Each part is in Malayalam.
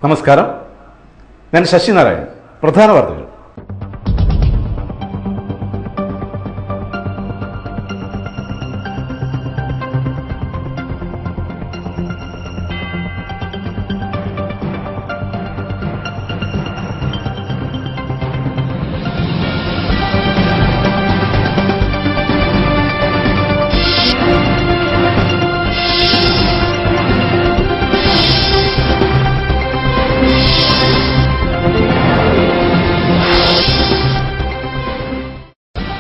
നമസ്കാരം, ഞാൻ ശശി നാരായൺ. പ്രധാന വാർത്തകൾ.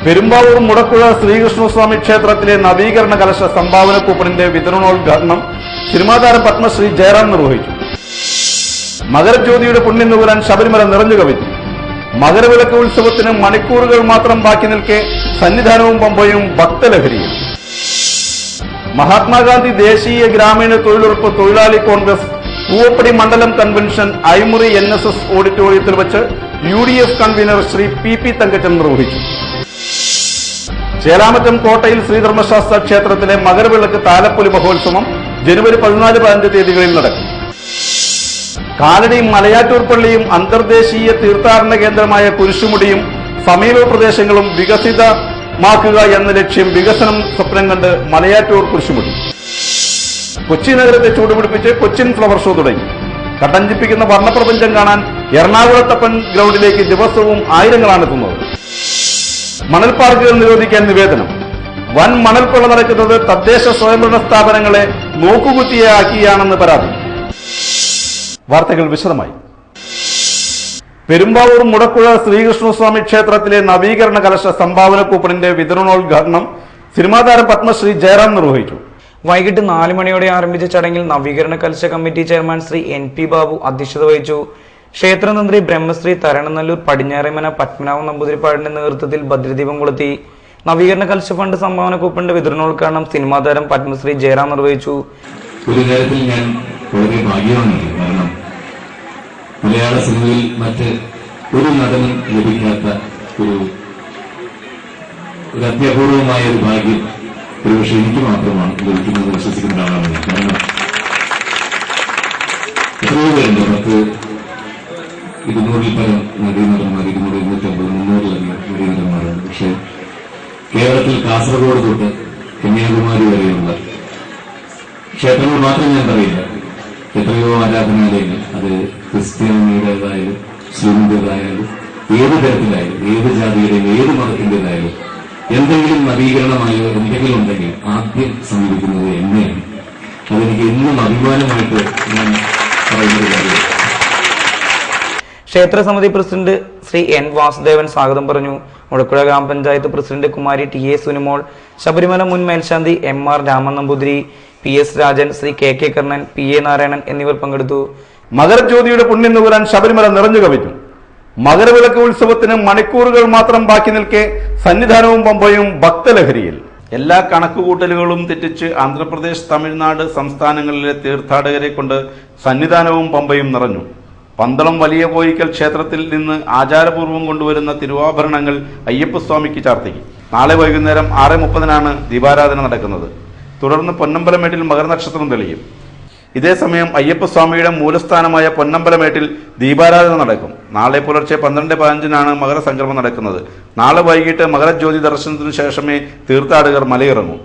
പെരുമ്പാവൂർ മുടക്കുഴ ശ്രീകൃഷ്ണസ്വാമി ക്ഷേത്രത്തിലെ നവീകരണ കലശ സംഭാവന കൂപ്പണിന്റെ വിതരണോദ്ഘാടനം സിനിമാതാരം പത്മശ്രീ ജയറാം നിർവഹിച്ചു. മകരജ്യോതിയുടെ പുണ്യം നുകരാൻ ശബരിമല നിറഞ്ഞു കവിഞ്ഞു. മകരവിളക്ക് ഉത്സവത്തിന് മണിക്കൂറുകൾ മാത്രം ബാക്കി നിൽക്കെ സന്നിധാനവും പമ്പയും ഭക്തലഹരിയും. മഹാത്മാഗാന്ധി ദേശീയ ഗ്രാമീണ തൊഴിലുറപ്പ് തൊഴിലാളി കോൺഗ്രസ് പൂവപ്പടി മണ്ഡലം കൺവെൻഷൻ ഐമുറി NSS ഓഡിറ്റോറിയത്തിൽ വെച്ച് UDF convener Shri PP Thankachan നിർവഹിച്ചു. ചേലാമറ്റം കോട്ടയിൽ ശ്രീധർമ്മശാസ്ത്ര ക്ഷേത്രത്തിലെ മകരവിളക്ക് താലപ്പൊലി മഹോത്സവം ജനുവരി 14-15 തീയതികളിൽ നടക്കും. കാലടിയും മലയാറ്റൂർ പള്ളിയും അന്തർദേശീയ തീർത്ഥാടന കേന്ദ്രമായ കുരിശുമുടിയും സമീപ പ്രദേശങ്ങളും വികസിതമാക്കുക എന്ന ലക്ഷ്യം വികസനം സ്വപ്നം കണ്ട് മലയാറ്റൂർ കുരിശുമുടി. കൊച്ചി നഗരത്തെ ചൂടുപിടിപ്പിച്ച് കൊച്ചിൻ ഫ്ലവർ ഷോ തുടങ്ങി. കട്ടഞ്ചിപ്പിക്കുന്ന വർണ്ണപ്രപഞ്ചം കാണാൻ എറണാകുളത്തപ്പൻ ഗ്രൗണ്ടിലേക്ക് ദിവസവും ആയിരങ്ങളാണ് എത്തുന്നത്. മണൽ പാർക്കുകൾ നിരോധിക്കാൻ നിവേദനം. വൻ മണൽക്കൊള്ള നടക്കുന്നത് തദ്ദേശ സ്വയംഭരണ സ്ഥാപനങ്ങളെ നോക്കുകുത്തിയാക്കിയാണെന്ന് പരാതി. വാർത്തകൾ വിശദമായി. പെരുമ്പാവൂർ മുടക്കുഴ ശ്രീകൃഷ്ണസ്വാമി ക്ഷേത്രത്തിലെ നവീകരണ കലശ സംഭാവന കൂപ്പണിന്റെ വിതരണോദ്ഘാടനം സിനിമാതാരം പത്മശ്രീ ജയറാം നിർവഹിച്ചു. വൈകിട്ട് 4 മണിയോടെ ആരംഭിച്ച ചടങ്ങിൽ നവീകരണ കലശ committee chairman Shri NP Babu അധ്യക്ഷത വഹിച്ചു. ക്ഷേത്രതന്ത്രി ബ്രഹ്മശ്രീ തരണനല്ലൂർ പടിഞ്ഞാറേമന പത്മനാഭ നമ്പൂതിരിപ്പാടിന്റെ നേതൃത്വത്തിൽ ഭദ്രദീപം കൊളുത്തി. നവീകരണ കലശ ഫണ്ട് സംഭാവന കൂപ്പണിന്റെ വിതരണോദ്ഘാടനം സിനിമാതാരം പത്മശ്രീ ജയറാം നിർവഹിച്ചു. ഒരു കാര്യത്തിൽ ഞാൻ വളരെ ഭാഗ്യവാനാണ്. കാരണം മലയാള സിനിമയിൽ മറ്റ് ഒരു നടനും ലഭിക്കാത്ത ഒരു അത്യപൂർവമായ ഒരു ഭാഗ്യം ഒരുപക്ഷെ എനിക്ക് മാത്രമാണ് ലഭിക്കുന്നത് വിശ്വസിക്കുന്ന ആളാണ്. കാരണം എത്രയോ പേരുണ്ട്, നമുക്ക് 200-ൽ പരം നടീനടന്മാർ, 200, 250, 300-ലധികം നടീനടന്മാരുണ്ട്. പക്ഷെ കേരളത്തിൽ കാസർഗോഡ് തൊട്ട് കന്യാകുമാരി വരെയുള്ള ക്ഷേത്രങ്ങൾ മാത്രം ഞാൻ പറയില്ല, എത്രയോ ആരാധനാലയങ്ങൾ, അത് ക്രിസ്ത്യാനിയുടേതായാലും മുസ്ലിമിന്റേതായാലും ഏത് തരത്തിലായാലും ഏത് ജാതിയുടെയും ഏത് മതത്തിന്റേതായാലും എന്തെങ്കിലും നവീകരണമായോ എന്തെങ്കിലും ഉണ്ടെങ്കിൽ ആദ്യം സമീപിക്കുന്നത് എന്നെയാണ്. അതെനിക്ക് എന്നും അഭിമാനമായിട്ട് ഞാൻ പറയുന്നത് കാര്യമാണ്. ക്ഷേത്ര സമിതി പ്രസിഡന്റ് ശ്രീ N വാസുദേവൻ സ്വാഗതം പറഞ്ഞു. മുടക്കുഴ ഗ്രാമപഞ്ചായത്ത് പ്രസിഡന്റ് കുമാരി TA സുനിമോൾ, ശബരിമല മുൻ മേൽശാന്തി MR Raman Namboothiri, PS Rajan, Shri KK Karnan, PA Narayanan എന്നിവർ പങ്കെടുത്തു. മകരജ്യോതിയുടെ പുണ്യം നുകരാൻ ശബരിമല നിറഞ്ഞു കവിഞ്ഞു. മകരവിളക്ക് ഉത്സവത്തിന് മണിക്കൂറുകൾ മാത്രം ബാക്കി നിൽക്കെ സന്നിധാനവും പമ്പയും ഭക്തലഹരിയിൽ. എല്ലാ കണക്കുകൂട്ടലുകളും തെറ്റിച്ച് ആന്ധ്രാപ്രദേശ്, തമിഴ്നാട് സംസ്ഥാനങ്ങളിലെ തീർത്ഥാടകരെ കൊണ്ട് സന്നിധാനവും പമ്പയും നിറഞ്ഞു. പന്തളം വലിയ കോയിക്കൽ ക്ഷേത്രത്തിൽ നിന്ന് ആചാരപൂർവ്വം കൊണ്ടുവരുന്ന തിരുവാഭരണങ്ങൾ അയ്യപ്പസ്വാമിക്ക് ചാർത്തിക്കും. നാളെ വൈകുന്നേരം 6:30-നാണ് ദീപാരാധന നടക്കുന്നത്. തുടർന്ന് പൊന്നമ്പലമേട്ടിൽ മകരനക്ഷത്രം തെളിയും. ഇതേസമയം അയ്യപ്പസ്വാമിയുടെ മൂലസ്ഥാനമായ പൊന്നമ്പലമേട്ടിൽ ദീപാരാധന നടക്കും. നാളെ പുലർച്ചെ 12:15-നാണ് മകരസംക്രമം നടക്കുന്നത്. നാളെ വൈകിട്ട് മകരജ്യോതി ദർശനത്തിനു ശേഷമേ തീർത്ഥാടകർ മലയിറങ്ങൂ.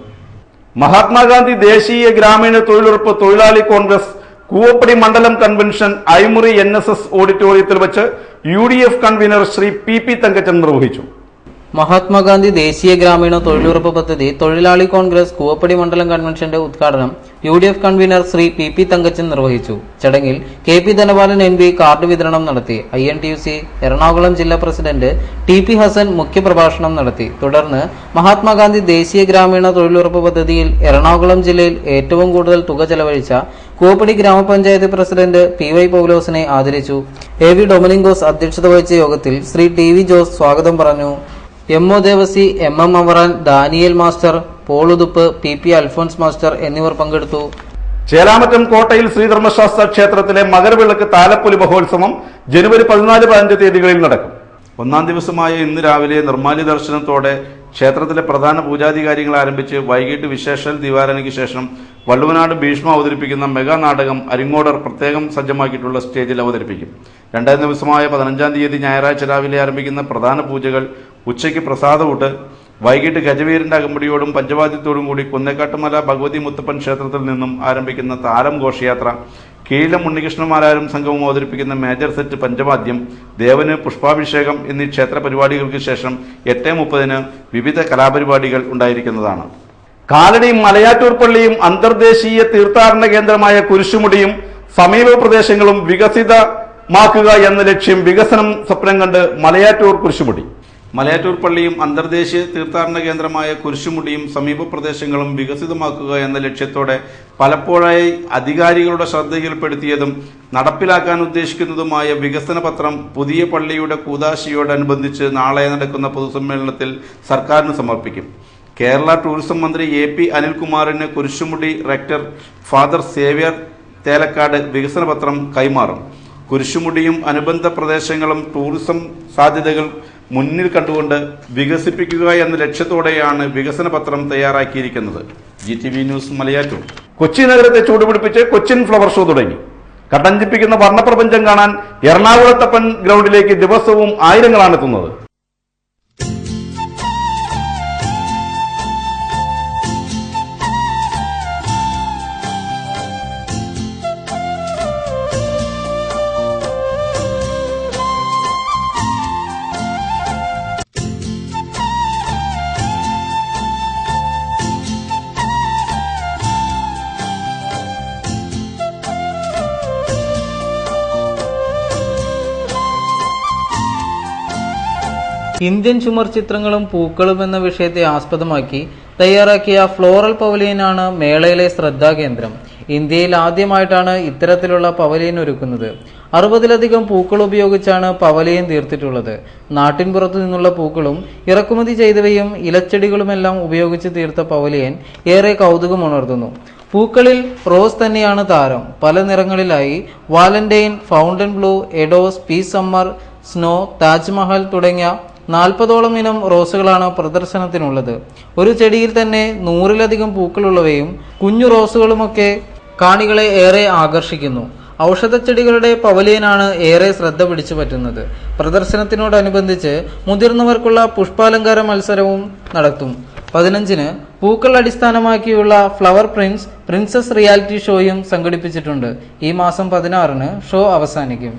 മഹാത്മാഗാന്ധി ദേശീയ ഗ്രാമീണ തൊഴിലുറപ്പ് തൊഴിലാളി കോൺഗ്രസ് പൂവപ്പടി മണ്ഡലം കൺവെൻഷൻ ഐമുറി NSS ഓഡിറ്റോറിയത്തിൽ വെച്ച് UDF convener Shri PP Thankachan നിർവഹിച്ചു. മഹാത്മാഗാന്ധി ദേശീയ ഗ്രാമീണ തൊഴിലുറപ്പ് പദ്ധതി തൊഴിലാളി കോൺഗ്രസ് കൂവപ്പടി മണ്ഡലം കൺവെൻഷന്റെ ഉദ്ഘാടനം UDF convener Shri PP Thankachan നിർവഹിച്ചു. ചടങ്ങിൽ KP ധനപാലൻ MP കാർഡ് വിതരണം നടത്തി. INTUC എറണാകുളം ജില്ലാ പ്രസിഡന്റ് TP ഹസൻ മുഖ്യപ്രഭാഷണം നടത്തി. തുടർന്ന് മഹാത്മാഗാന്ധി ദേശീയ ഗ്രാമീണ തൊഴിലുറപ്പ് പദ്ധതിയിൽ എറണാകുളം ജില്ലയിൽ ഏറ്റവും കൂടുതൽ തുക ചെലവഴിച്ച കൂവപ്പടി ഗ്രാമപഞ്ചായത്ത് പ്രസിഡന്റ് PY പൗലോസിനെ ആദരിച്ചു. AV ഡൊമിനിങ്കോസ് അധ്യക്ഷത വഹിച്ച യോഗത്തിൽ ശ്രീ TV ജോസ് സ്വാഗതം പറഞ്ഞു. MO Devasi, MM Avaran, Daniel master, പോളുതുപ്പ്, PP അൽഫോൻസ് മാസ്റ്റർ എന്നിവർ പങ്കെടുത്തു. ചേലാമറ്റം കോട്ടയിൽ ശ്രീധർമ്മശാസ്ത്ര ക്ഷേത്രത്തിലെ മകരവിളക്ക് താലപ്പൊലി മഹോത്സവം ജനുവരി 14-15 തീയതികളിൽ നടക്കും. ഒന്നാം ദിവസമായ ഇന്ന് രാവിലെ നിർമ്മാല്യ ദർശനത്തോടെ ക്ഷേത്രത്തിലെ പ്രധാന പൂജാധികാരികൾ ആരംഭിച്ച് വൈകിട്ട് വിശേഷൽ ദിവാരനയ്ക്ക് ശേഷം വള്ളുവനാട് ഭീഷ്മ അവതരിപ്പിക്കുന്ന മെഗാ നാടകം അരിങ്ങോടർ പ്രത്യേകം സജ്ജമാക്കിയിട്ടുള്ള സ്റ്റേജിൽ അവതരിപ്പിക്കും. രണ്ടാം ദിവസമായ 15-ാം തീയതി ഞായറാഴ്ച രാവിലെ ആരംഭിക്കുന്ന പ്രധാന പൂജകൾ ഉച്ചയ്ക്ക് പ്രസാദകൂട്ട്, വൈകിട്ട് ഗജവീരന്റെ അകമ്പടിയോടും പഞ്ചവാദ്യത്തോടും കൂടി കുന്നേക്കാട്ടുമല ഭഗവതി മുത്തപ്പൻ ക്ഷേത്രത്തിൽ നിന്നും ആരംഭിക്കുന്ന താരം ഘോഷയാത്ര, കീഴിലം ഉണ്ണികൃഷ്ണന്മാരാരും സംഘവും അവതരിപ്പിക്കുന്ന മേജർ സെറ്റ് പഞ്ചവാദ്യം, ദേവന് പുഷ്പാഭിഷേകം എന്നീ ക്ഷേത്ര പരിപാടികൾക്ക് ശേഷം 8:30 വിവിധ കലാപരിപാടികൾ ഉണ്ടായിരിക്കുന്നതാണ്. കാലടിയും മലയാറ്റൂർ പള്ളിയും അന്തർദേശീയ തീർത്ഥാടന കേന്ദ്രമായ കുരിശുമുടിയും സമീപ പ്രദേശങ്ങളും വികസിതമാക്കുക എന്ന ലക്ഷ്യം വികസനം സ്വപ്നം കണ്ട് മലയാറ്റൂർ കുരിശുമുടി. മലയാറ്റൂർ പള്ളിയും അന്തർദേശീയ തീർത്ഥാടന കേന്ദ്രമായ കുരിശുമുടിയും സമീപ പ്രദേശങ്ങളും വികസിതമാക്കുക എന്ന ലക്ഷ്യത്തോടെ പലപ്പോഴായി അധികാരികളുടെ ശ്രദ്ധയിൽപ്പെടുത്തിയതും നടപ്പിലാക്കാൻ ഉദ്ദേശിക്കുന്നതുമായ വികസന പത്രം പുതിയ പള്ളിയുടെ കൂദാശയോടനുബന്ധിച്ച് നാളെ നടക്കുന്ന പൊതുസമ്മേളനത്തിൽ സർക്കാരിന് സമർപ്പിക്കും. കേരള ടൂറിസം മന്ത്രി AP അനിൽകുമാറിന് Kurisumudi rector father Xavier Thelakkat വികസന പത്രം കൈമാറും. കുരിശുമുടിയും അനുബന്ധ പ്രദേശങ്ങളും ടൂറിസം സാധ്യതകൾ മുന്നിൽ കണ്ടുകൊണ്ട് വികസിപ്പിക്കുക എന്ന ലക്ഷ്യത്തോടെയാണ് വികസന പത്രം തയ്യാറാക്കിയിരിക്കുന്നത്. GTV news Malayattoor. കൊച്ചി നഗരത്തെ ചൂടുപിടിപ്പിച്ച് കൊച്ചിൻ ഫ്ലവർ ഷോ തുടങ്ങി. കട്ടഞ്ചിപ്പിക്കുന്ന വർണ്ണപ്രപഞ്ചം കാണാൻ എറണാകുളത്തപ്പൻ ഗ്രൗണ്ടിലേക്ക് ദിവസവും ആയിരങ്ങളാണ് എത്തുന്നത്. ഇന്ത്യൻ ചുമർ ചിത്രങ്ങളും പൂക്കളും എന്ന വിഷയത്തെ ആസ്പദമാക്കി തയ്യാറാക്കിയ ഫ്ലോറൽ പവലിയനാണ് മേളയിലെ ശ്രദ്ധാകേന്ദ്രം. ഇന്ത്യയിൽ ആദ്യമായിട്ടാണ് ഇത്തരത്തിലുള്ള പവലിയൻ ഒരുക്കുന്നത്. 60-ലധികം പൂക്കൾ ഉപയോഗിച്ചാണ് പവലിയൻ തീർത്തിട്ടുള്ളത്. നാട്ടിൻപുറത്തു നിന്നുള്ള പൂക്കളും ഇറക്കുമതി ചെയ്തവയും ഇലച്ചെടികളുമെല്ലാം ഉപയോഗിച്ച് തീർത്ത പവലിയൻ ഏറെ കൗതുകമുണർത്തുന്നു. പൂക്കളിൽ റോസ് തന്നെയാണ് താരം. പല നിറങ്ങളിലായി വാലന്റൈൻ, ഫൗണ്ടൻ ബ്ലൂ, എഡോസ്, പീസ് സമ്മർ, സ്നോ, താജ്മഹൽ തുടങ്ങിയ 40ഓളം ഇനം റോസുകളാണ് പ്രദർശനത്തിനുള്ളത്. ഒരു ചെടിയിൽ തന്നെ 100-ലധികം പൂക്കളുള്ളവയും കുഞ്ഞു റോസുകളുമൊക്കെ കാണികളെ ഏറെ ആകർഷിക്കുന്നു. ഔഷധച്ചെടികളുടെ പവലിയനാണ് ഏറെ ശ്രദ്ധ പിടിച്ചു പറ്റുന്നത്. പ്രദർശനത്തിനോടനുബന്ധിച്ച് മുതിർന്നവർക്കുള്ള പുഷ്പാലങ്കാര മത്സരവും നടത്തും. 15-ന് പൂക്കൾ അടിസ്ഥാനമാക്കിയുള്ള ഫ്ലവർ പ്രിൻസസ് റിയാലിറ്റി ഷോയും സംഘടിപ്പിച്ചിട്ടുണ്ട്. ഈ മാസം 16-ന് ഷോ അവസാനിക്കും.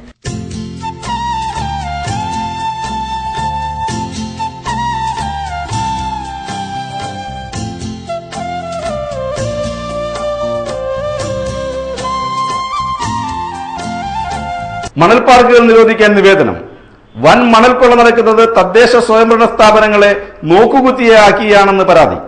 മണൽ പാർക്കുകൾ നിരോധിക്കാൻ നിവേദനം. വൻ മണൽക്കൊള്ള നടക്കുന്നത് തദ്ദേശ സ്വയംഭരണ സ്ഥാപനങ്ങളെ നോക്കുകുത്തിയാക്കിയാണെന്ന് പരാതി.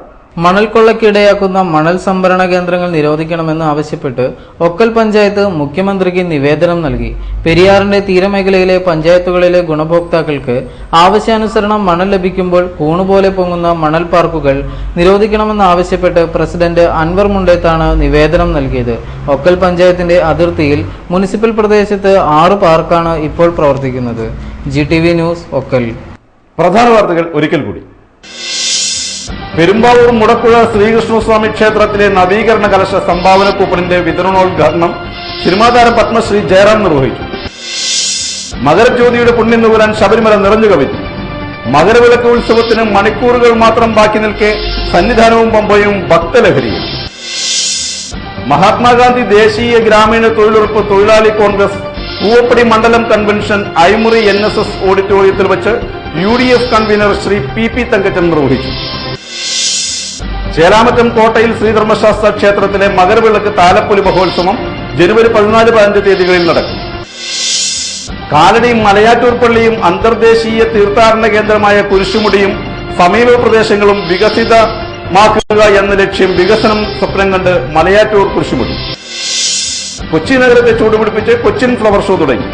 മണൽക്കൊള്ളയ്ക്കിടയാക്കുന്ന മണൽ സംഭരണ കേന്ദ്രങ്ങൾ നിരോധിക്കണമെന്ന് ആവശ്യപ്പെട്ട് ഒക്കൽ പഞ്ചായത്ത് മുഖ്യമന്ത്രിക്ക് നിവേദനം നൽകി. പെരിയാറിന്റെ തീരമേഖലയിലെ പഞ്ചായത്തുകളിലെ ഗുണഭോക്താക്കൾക്ക് ആവശ്യാനുസരണം മണൽ ലഭിക്കുമ്പോൾ കൂണുപോലെ പൊങ്ങുന്ന മണൽ പാർക്കുകൾ നിരോധിക്കണമെന്നാവശ്യപ്പെട്ട് പ്രസിഡന്റ് അൻവർ മുണ്ടേത്താണ് നിവേദനം നൽകിയത്. ഒക്കൽ പഞ്ചായത്തിന്റെ അതിർത്തിയിൽ മുനിസിപ്പൽ പ്രദേശത്ത് 6 പാർക്കാണ് ഇപ്പോൾ പ്രവർത്തിക്കുന്നത്. GTV news, Okkal. പ്രധാന വാർത്തകൾ ഒരിക്കൽ കൂടി. പെരുമ്പാവൂർ മുടക്കുഴ ശ്രീകൃഷ്ണസ്വാമി ക്ഷേത്രത്തിലെ നവീകരണ കലശ സംഭാവന കൂപ്പണിന്റെ വിതരണോദ്ഘാടനം സിനിമാതാരം പത്മശ്രീ ജയറാം നിർവഹിച്ചു. മകരജ്യോതിയുടെ പുണ്യം നുകരാൻ ശബരിമല നിറഞ്ഞു കവിഞ്ഞു. മകരവിളക്ക് ഉത്സവത്തിന് മണിക്കൂറുകൾ മാത്രം ബാക്കി നിൽക്കെ സന്നിധാനവും പമ്പയും ഭക്തലഹരിയിൽ. മഹാത്മാഗാന്ധി ദേശീയ ഗ്രാമീണ തൊഴിലുറപ്പ് തൊഴിലാളി കോൺഗ്രസ് കൂവപ്പടി മണ്ഡലം കൺവെൻഷൻ ഐമുറി NSS ഓഡിറ്റോറിയത്തിൽ വെച്ച് UDF convener Shri PP Thankachan നിർവഹിച്ചു. ചേലാമറ്റം കോട്ടയിൽ ശ്രീധർമ്മശാസ്ത്ര ക്ഷേത്രത്തിലെ മകരവിളക്ക് താലപ്പൊലി മഹോത്സവം ജനുവരി 14-15 തീയതികളിൽ നടക്കും. കാലടിയും മലയാറ്റൂർ പള്ളിയും അന്തർദേശീയ തീർത്ഥാടന കേന്ദ്രമായ കുരിശുമുടിയും സമീപ പ്രദേശങ്ങളും വികസിതമാക്കുക എന്ന ലക്ഷ്യം വികസനം സ്വപ്നം കണ്ട് മലയാറ്റൂർ കുരിശുമുടി. കൊച്ചി നഗരത്തെ ചൂടുപിടിപ്പിച്ച് കൊച്ചിൻ ഫ്ലവർ ഷോ തുടങ്ങി.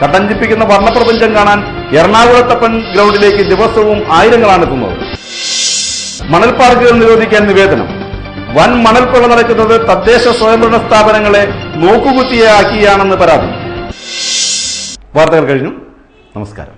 കട്ടഞ്ചിപ്പിക്കുന്ന വർണ്ണപ്രപഞ്ചം കാണാൻ എറണാകുളത്തപ്പൻ ഗ്രൗണ്ടിലേക്ക് ദിവസവും ആയിരങ്ങളാണ് എത്തുന്നത്. മണൽ പാർക്കുകൾ നിരോധിക്കാൻ നിവേദനം. വൻ മണൽക്കൊള്ള നടക്കുന്നത് തദ്ദേശ സ്വയംഭരണ സ്ഥാപനങ്ങളെ നോക്കുകുത്തിയാക്കിയാണെന്ന് പരാതി. വാർത്തകൾ കഴിഞ്ഞു. നമസ്കാരം.